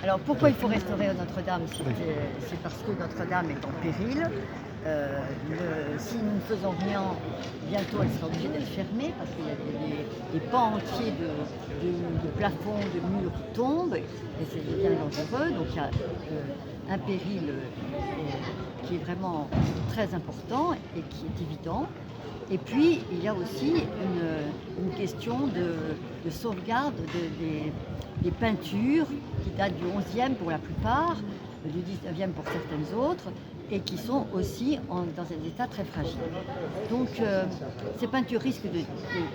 Alors pourquoi il faut restaurer Notre-Dame? C'est parce que Notre-Dame est en péril. Si nous ne faisons rien, bientôt elle sera obligée d'être fermée parce qu'il y a des pans entiers de plafond, de murs qui tombent et c'est bien dangereux. Donc il y a un péril qui est vraiment très important et qui est évident. Et puis, il y a aussi une question de sauvegarde des peintures qui datent du XIe pour la plupart, du XIXe pour certaines autres, et qui sont aussi dans un état très fragile. Donc, ces peintures risquent de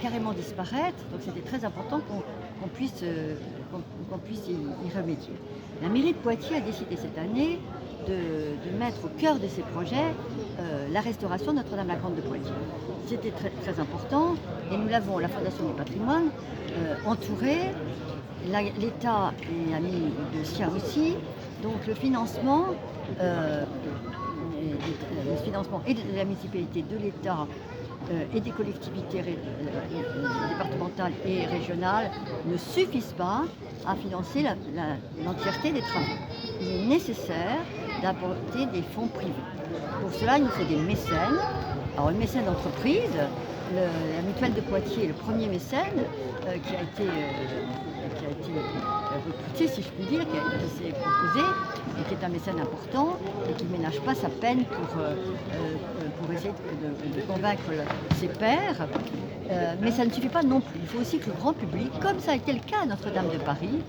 carrément disparaître, donc c'était très important qu'on puisse y remédier. La mairie de Poitiers a décidé cette année de mettre au cœur de ses projets la restauration de Notre-Dame-la-Grande de Poitiers. C'était très, très important et nous l'avons, la Fondation du patrimoine, entouré. L'État a mis le sien aussi. Donc le financement et de la municipalité, de l'État et des collectivités départementales et régionales ne suffisent pas à financer l'entièreté des travaux. Il est nécessaire d'apporter des fonds privés. Pour cela, il nous faut des mécènes. Alors, le mécène d'entreprise, la mutuelle de Poitiers est le premier mécène qui a été recruté, si je puis dire, qui s'est proposé, et qui est un mécène important et qui ne ménage pas sa peine pour essayer de convaincre ses pairs. Mais ça ne suffit pas non plus. Il faut aussi que le grand public, comme ça a été le cas à Notre-Dame de Paris,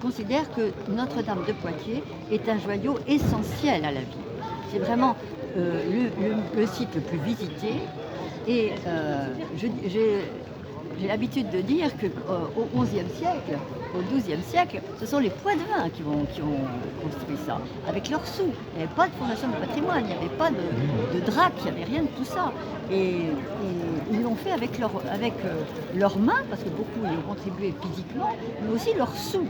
considère que Notre-Dame de Poitiers est un joyau essentiel à la vie. C'est vraiment le site le plus visité et j'ai l'habitude de dire qu'au XIe siècle, au XIIe siècle, ce sont les Poitevins qui ont construit ça, avec leurs sous. Il n'y avait pas de fondation de patrimoine, il n'y avait pas de drac, il n'y avait rien de tout ça. Et ils l'ont fait avec leurs mains, parce que beaucoup y ont contribué physiquement, mais aussi leurs sous.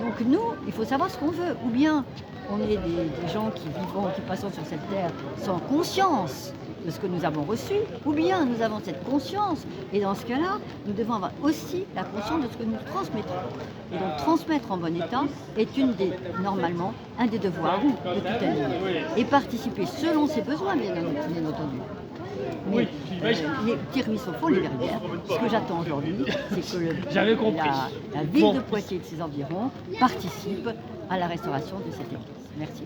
Donc nous, il faut savoir ce qu'on veut. Ou bien on est des gens qui passons sur cette terre sans conscience de ce que nous avons reçu, ou bien nous avons cette conscience, et dans ce cas-là, nous devons avoir aussi la conscience de ce que nous transmettons. Et donc transmettre en bon état est normalement un des devoirs de tout individu. Et participer selon ses besoins, bien entendu. Mais les petits ruisseaux font les rivières. Ce que j'attends aujourd'hui, c'est que la ville de Poitiers et de ses environs participe à la restauration de cette église. Merci.